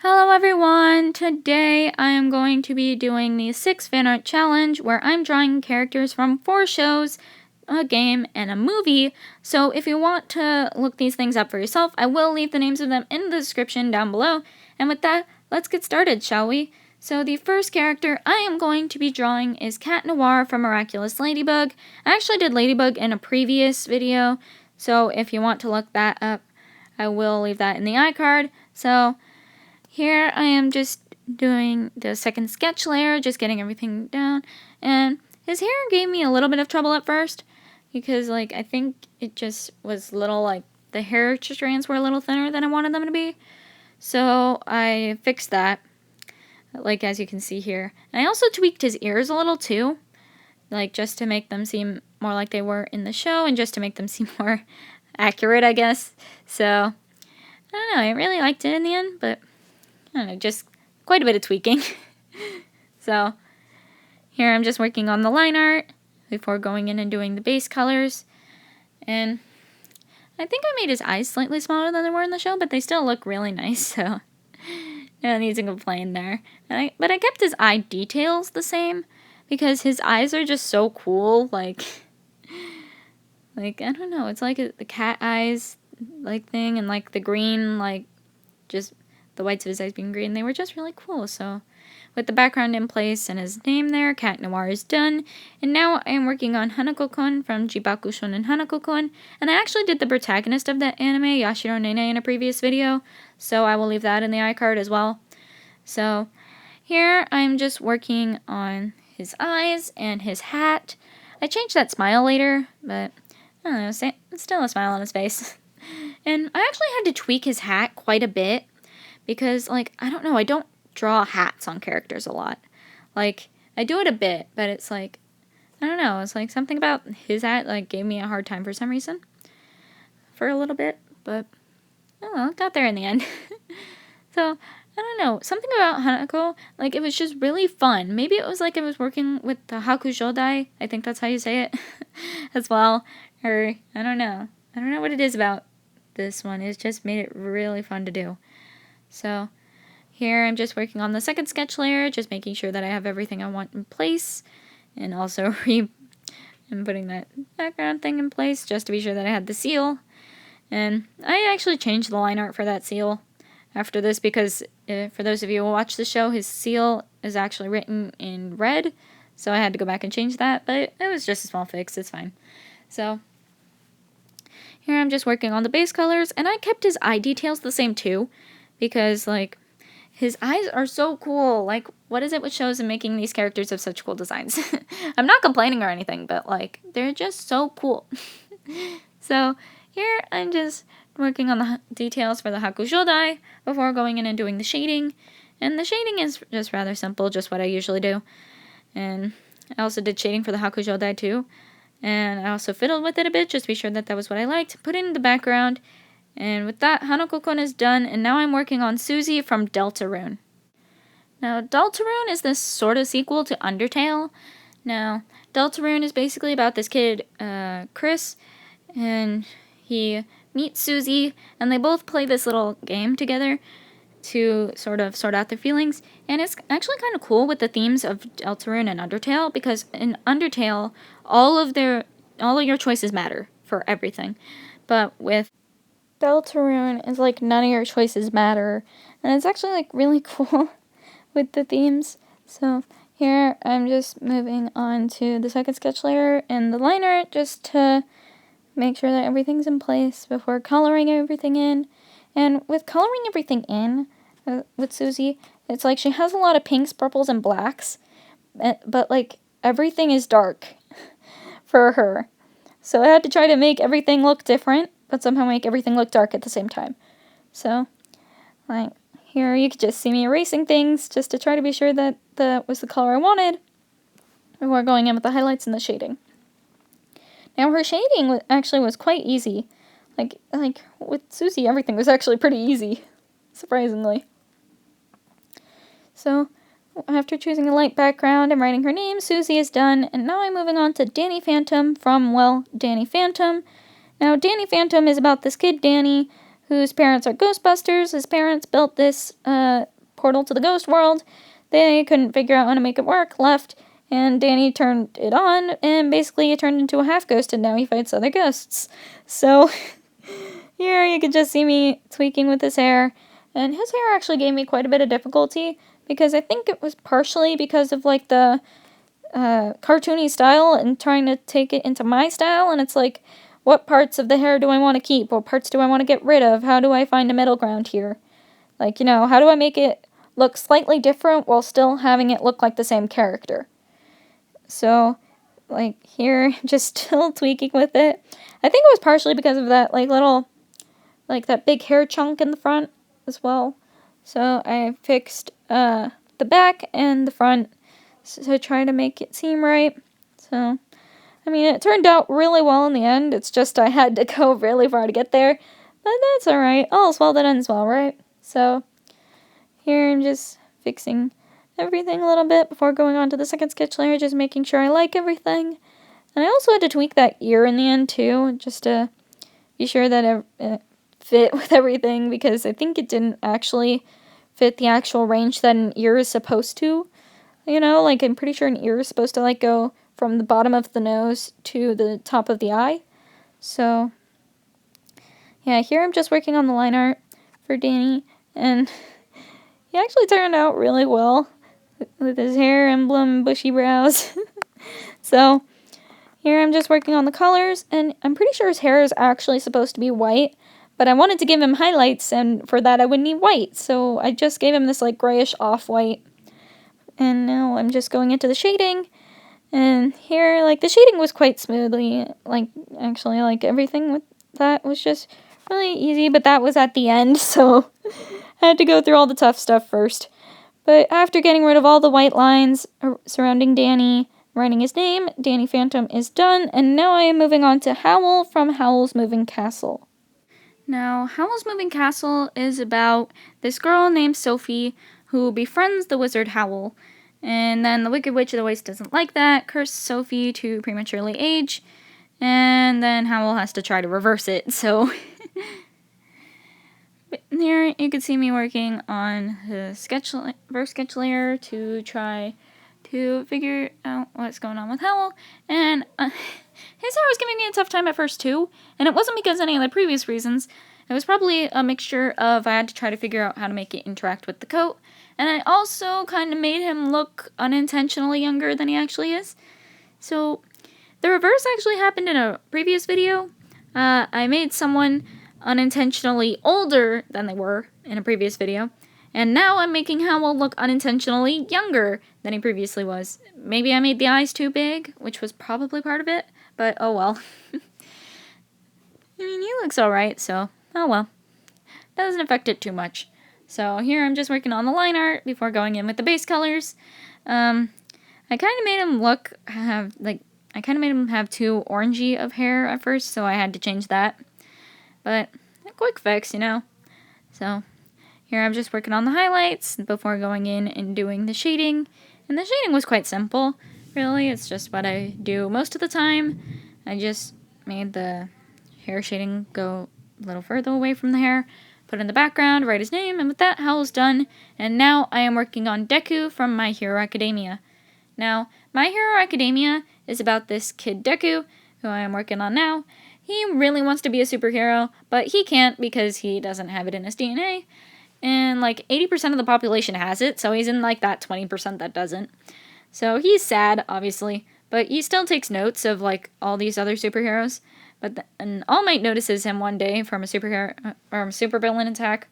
Hello everyone! Today I am going to be doing the 6 fan art challenge where I'm drawing characters from 4 shows, a game, and a movie. So if you want to look these things up for yourself, I will leave the names of them in the description down below. And with that, let's get started, shall we? So the first character I am going to be drawing is Cat Noir from Miraculous Ladybug. I actually did Ladybug in a previous video, so if you want to look that up, I will leave that in the iCard. So here I am just doing the second sketch layer, just getting everything down, and his hair gave me a little bit of trouble at first, because I think it just was little, the hair strands were a little thinner than I wanted them to be, so I fixed that, as you can see here. And I also tweaked his ears a little too, just to make them seem more like they were in the show, and just to make them seem more accurate, I guess. So, I don't know, I really liked it in the end, but I don't know, just quite a bit of tweaking. So, here I'm just working on the line art before going in and doing the base colors. And I think I made his eyes slightly smaller than they were in the show, but they still look really nice, so no need to complain there. But I kept his eye details the same, because his eyes are just so cool, I don't know, it's like the cat eyes, thing, and the green, just the whites of his eyes being green, they were just really cool. So with the background in place and his name there, Cat Noir is done. And now I am working on Hanako-kun from Jibaku Shounen Hanako-kun. And I actually did the protagonist of that anime, Yashiro Nene, in a previous video, so I will leave that in the iCard as well. So here I'm just working on his eyes and his hat. I changed that smile later, but I don't know, it's still a smile on his face. And I actually had to tweak his hat quite a bit, because, I don't know, I don't draw hats on characters a lot. I do it a bit, but it's I don't know, it's something about his hat, gave me a hard time for some reason. For a little bit, but, oh well, got there in the end. So, I don't know, something about Hanako, it was just really fun. Maybe it was I was working with the Hakushodai, I think that's how you say it, as well. Or, I don't know what it is about this one. It's just made it really fun to do. So here I'm just working on the second sketch layer, just making sure that I have everything I want in place, and also I'm putting that background thing in place just to be sure that I had the seal. And I actually changed the line art for that seal after this, because for those of you who watch the show, his seal is actually written in red, so I had to go back and change that, but it was just a small fix, it's fine. So here I'm just working on the base colors, and I kept his eye details the same too, because, his eyes are so cool. What is it with shows and making these characters have such cool designs? I'm not complaining or anything, but, they're just so cool. So, here I'm just working on the details for the Hakushodai before going in and doing the shading. And the shading is just rather simple, just what I usually do. And I also did shading for the Hakushodai too. And I also fiddled with it a bit, just to be sure that that was what I liked. Put in the background. And with that, Hanako-kun is done, and now I'm working on Susie from Deltarune. Now, Deltarune is this sort of sequel to Undertale. Now, Deltarune is basically about this kid, Chris, and he meets Susie, and they both play this little game together to sort of sort out their feelings. And it's actually kind of cool with the themes of Deltarune and Undertale, because in Undertale, all of your choices matter for everything. But with Deltarune is none of your choices matter, and it's actually really cool with the themes. So here I'm just moving on to the second sketch layer and the line art, just to make sure that everything's in place before coloring everything in. And with coloring everything in with Susie, it's she has a lot of pinks, purples, and blacks, but everything is dark for her. So I had to try to make everything look different, but somehow make everything look dark at the same time. So, here you could just see me erasing things, just to try to be sure that that was the color I wanted, before going in with the highlights and the shading. Now, her shading actually was quite easy. With Susie, everything was actually pretty easy, surprisingly. So, after choosing a light background and writing her name, Susie is done, and now I'm moving on to Danny Phantom from, Danny Phantom. Now, Danny Phantom is about this kid, Danny, whose parents are Ghostbusters. His parents built this portal to the ghost world. They couldn't figure out how to make it work, left, and Danny turned it on, and basically it turned into a half ghost, and now he fights other ghosts. So, here you can just see me tweaking with his hair, and his hair actually gave me quite a bit of difficulty, because I think it was partially because of, like, the cartoony style, and trying to take it into my style, and it's like, what parts of the hair do I want to keep? What parts do I want to get rid of? How do I find a middle ground here? Like, how do I make it look slightly different while still having it look like the same character? So, like, here, just still tweaking with it. I think it was partially because of that, like, little, like, that big hair chunk in the front as well. So, I fixed the back and the front to try to make it seem right. So, I mean, it turned out really well in the end. It's just I had to go really far to get there. But that's alright. All's well that ends well, right? So, here I'm just fixing everything a little bit before going on to the second sketch layer, just making sure I like everything. And I also had to tweak that ear in the end too, just to be sure that it fit with everything, because I think it didn't actually fit the actual range that an ear is supposed to. Like, I'm pretty sure an ear is supposed to, like, go from the bottom of the nose to the top of the eye. So, yeah, here I'm just working on the line art for Danny, and he actually turned out really well with his hair emblem, bushy brows. So, here I'm just working on the colors, and I'm pretty sure his hair is actually supposed to be white, but I wanted to give him highlights, and for that I would need white, so I just gave him this, like, grayish off-white. And now I'm just going into the shading, and here, like, the shading was quite smoothly, like, actually, like, everything with that was just really easy, but that was at the end, so I had to go through all the tough stuff first. But after getting rid of all the white lines surrounding Danny, writing his name, Danny Phantom is done, and now I am moving on to Howl from Howl's Moving Castle. Now, Howl's Moving Castle is about this girl named Sophie who befriends the wizard Howl, and then the Wicked Witch of the Waste doesn't like that, curses Sophie to prematurely age, and then Howl has to try to reverse it, so here you can see me working on the first sketch layer to try to figure out what's going on with Howl, and his hair was giving me a tough time at first too, and it wasn't because of any of the previous reasons. It was probably a mixture of I had to try to figure out how to make it interact with the coat, and I also kind of made him look unintentionally younger than he actually is. So, the reverse actually happened in a previous video. I made someone unintentionally older than they were in a previous video, and now I'm making Howl look unintentionally younger than he previously was. Maybe I made the eyes too big, which was probably part of it, but oh well. I mean, he looks alright, so oh well. Doesn't affect it too much. So here I'm just working on the line art before going in with the base colors. I kind of made him have too orangey of hair at first, so I had to change that. But a quick fix, So here I'm just working on the highlights before going in and doing the shading. And the shading was quite simple, really. It's just what I do most of the time. I just made the hair shading go a little further away from the hair, put in the background, write his name, and with that, Howl's done. And now I am working on Deku from My Hero Academia. Now, My Hero Academia is about this kid Deku, who I am working on now. He really wants to be a superhero, but he can't because he doesn't have it in his DNA. And, 80% of the population has it, so he's in, that 20% that doesn't. So he's sad, obviously, but he still takes notes of, all these other superheroes. And All Might notices him one day from a supervillain attack,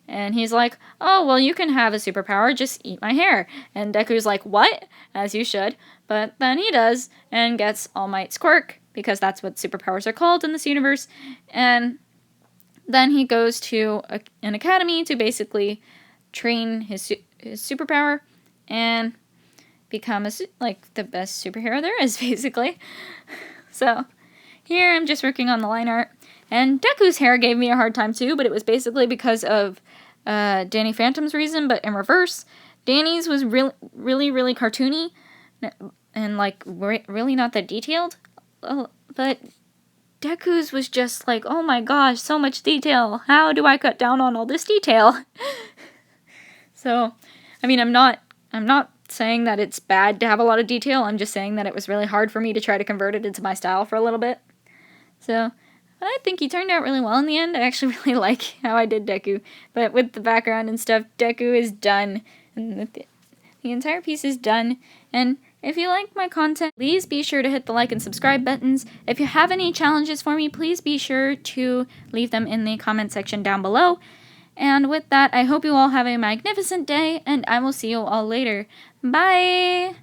and he's like, oh, well, you can have a superpower, just eat my hair. And Deku's like, what? As you should. But then he does, and gets All Might's quirk, because that's what superpowers are called in this universe, and then he goes to an academy to basically train his superpower and become the best superhero there is, basically. So here I'm just working on the line art, and Deku's hair gave me a hard time too, but it was basically because of Danny Phantom's reason, but in reverse. Danny's was really, really cartoony and really not that detailed, but Deku's was just oh my gosh, so much detail. How do I cut down on all this detail? So, I mean, I'm not saying that it's bad to have a lot of detail. I'm just saying that it was really hard for me to try to convert it into my style for a little bit. So, I think he turned out really well in the end. I actually really like how I did Deku. But with the background and stuff, Deku is done. And the entire piece is done. And if you like my content, please be sure to hit the like and subscribe buttons. If you have any challenges for me, please be sure to leave them in the comment section down below. And with that, I hope you all have a magnificent day, and I will see you all later. Bye!